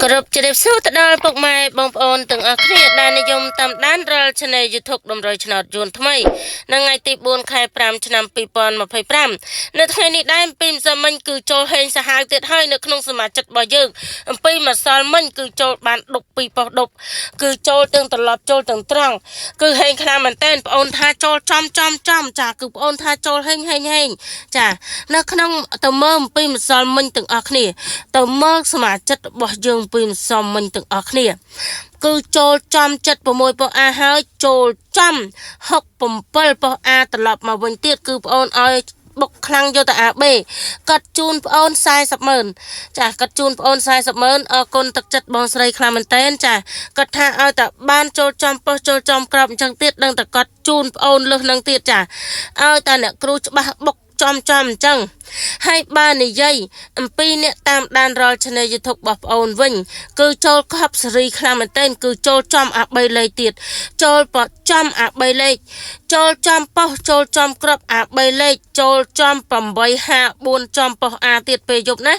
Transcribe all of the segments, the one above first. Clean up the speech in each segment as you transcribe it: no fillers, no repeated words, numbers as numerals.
គ្រប់ជ្រាបសួរទៅដល់ពុកម៉ែបងប្អូនទាំងអស់គ្នាដែលនិយមតាមដានរាល់ Channel YouTube តម្រុយឆ្នោតយួនថ្មីនៅថ្ងៃទី4ខែ5ឆ្នាំ2025នៅថ្ងៃនេះដែរពីម្សិលមិញគឺចូលហេងសាហាវទៀតហើយនៅក្នុងសមាជិករបស់យើងអំពីម្សិលមិញគឺចូលបានដប់ពីប៉ុស្តិ៍ដប់គឺចូលទាំងត្រឡប់ចូលទាំងត្រង់គឺហេងខ្លាំងមែនតើបងប្អូនថាចូលចំចាគឺបងប្អូនថាចូលហេងចានៅក្នុងទៅមើលអំពីម្សិលមិញទាំងអស់គ្នាទៅមើលសមាជិករបស់យើងពីម្សិលមិញទាំងអស់គ្នាគឺចូលចំ76ប៉ុស្តិ៍ A ហើយចូលចំ67ប៉ុស្តិ៍ A ត្រឡប់មកវិញទៀតគឺបងអូនឲ្យបុកខ្លាំងយកទៅ AB កាត់ជូនបងអូន400000ចាកាត់ជូនបងអូន400000អរគុណទឹកចិត្តបងស្រីខ្លាំងមែនតើចាគាត់ថាឲ្យតែបានចូលចំប៉ុស្តិ៍ចូលចំក្របអញ្ចឹងទៀតដឹងតែគាត់ជូនបងអូនលើសនឹងទៀតចាឲ្យតែអ្នកគ្រូច្បាស់បុកចំអញ្ចឹងហើយបាននិយាយអំពីអ្នកតាមដានរាល់ Channel YouTube របស់បងអូនវិញគឺចូលខប់សេរីខ្លាំងមែនទែនគឺចូលចំអា3លេខទៀតចូលប្រចំអា3លេខចូលចំប៉ុស្តិ៍ចូលចំក្របអា3លេខចូលចំ854ចំប៉ុស្តិ៍ A ទៀតពេលយប់ណា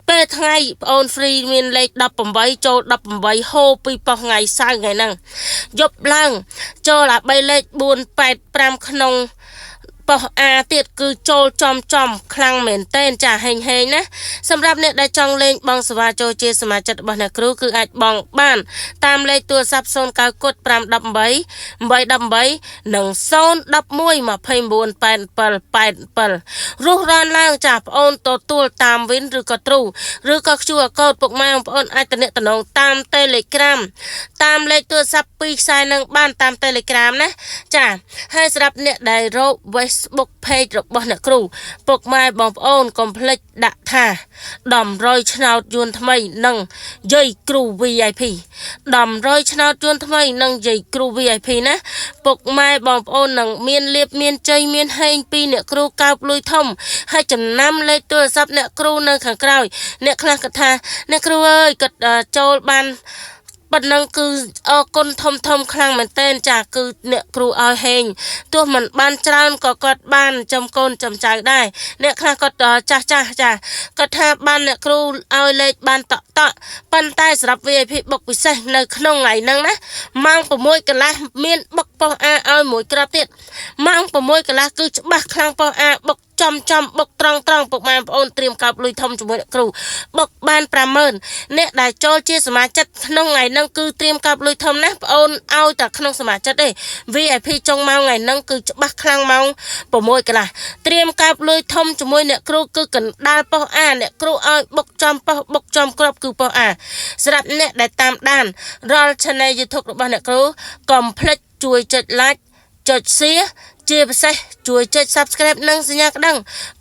ពេលថ្ងៃបងអូន free មានលេខ18ចូល18ហូរពីប៉ុស្តិ៍ថ្ងៃសៅរ៍ថ្ងៃហ្នឹងយប់ឡើងចូលអា3លេខ485ក្នុងប៉ុស្តិ៍ A ទៀតគឺចូលចំខ្លាំងមែនតើចាហេងណាសម្រាប់អ្នកដែលចង់លេងបងសេវាចូលជាសមាជិករបស់អ្នកគ្រូគឺអាចបងបានតាមលេខទូរស័ព្ទ09គុត518 818និង011298787រស់រានឡើងចាបងអូនទទួលតាមវិនឬក៏ទ្រូឬក៏ QR code ពុកម៉ែបងប្អូនអាចតំណងតាម Telegram តាមលេខទូរស័ព្ទ2ខ្សែនឹងបានតាម Telegram ណាចាហើយសម្រាប់អ្នកដែលរក Facebook page របស់អ្នកគ្រូពុកម៉ែបងប្អូនកុំភ្លេចដាក់ថាដំរុយឆ្នោតយួនថ្មីនិងយាយគ្រូ VIP ដំរុយឆ្នោតយួនថ្មីនិងយាយគ្រូ VIP ណាពុកម៉ែបងប្អូននឹងមានលៀបមានជ័យមានហេងពីអ្នកគ្រូកោបលួយធំហើយចំណាំលេខទូរស័ព្ទអ្នកគ្រូនៅខាងក្រោយអ្នកខ្លះគាត់ថាអ្នកគ្រូអើយគាត់ចូលបានប៉ុណ្ណឹងគឺអរគុណធំខ្លាំងមែនតើចាគឺអ្នកគ្រូឲ្យហេងទោះមិនបានច្រើនក៏គាត់បានចំកូនចំចៅដែរអ្នកខ្លះគាត់ចាស់ចាគាត់ថាបានអ្នកគ្រូឲ្យលេខបានតក់ប៉ុន្តែសម្រាប់ VIP បុកពិសេសនៅក្នុងថ្ងៃហ្នឹងណាម៉ោង6កន្លះមានបុកប៉ុស្តិ៍ A ឲ្យមួយក្របទៀតម៉ោង6កន្លះគឺច្បាស់ខ្លាំងប៉ុស្តិ៍ A បុកចំបុកត្រង់ពុកម៉ែបងប្អូនត្រៀមកោបលុយធំជាមួយអ្នកគ្រូបុកបាន50000អ្នកដែលចូលជាសមាជិកក្នុងថ្ងៃហ្នឹងគឺត្រៀមកោបលុយធំណាបងអូនឲ្យតែក្នុងសមាជិកទេ VIP ចុងម៉ោងថ្ងៃហ្នឹងគឺច្បាស់ខ្លាំងម៉ោង6កន្លះត្រៀមកោបលុយធំជាមួយអ្នកគ្រូគឺកណ្ដាលប៉ុស្តិ៍ A អ្នកគ្រូឲ្យបុកចំប៉ុស្តិ៍បុកចំក្របគឺប៉ុស្តិ៍ A សម្រាប់អ្នកដែលតាមដានរាល់ Channel YouTube របស់អ្នកគ្រូកុំភ្លេចជួយចុច like ចុច shareជាពិសេសជួយចុច Subscribe និងសញ្ញាក្តៅ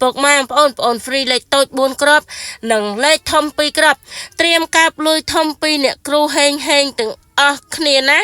ពុកម៉ែបងប្អូន free លេខតូច4គ្រាប់និងលេខធំ2គ្រាប់ត្រៀមកោបលុយធំពីអ្នកគ្រូហេងទាំងអស់គ្នាណា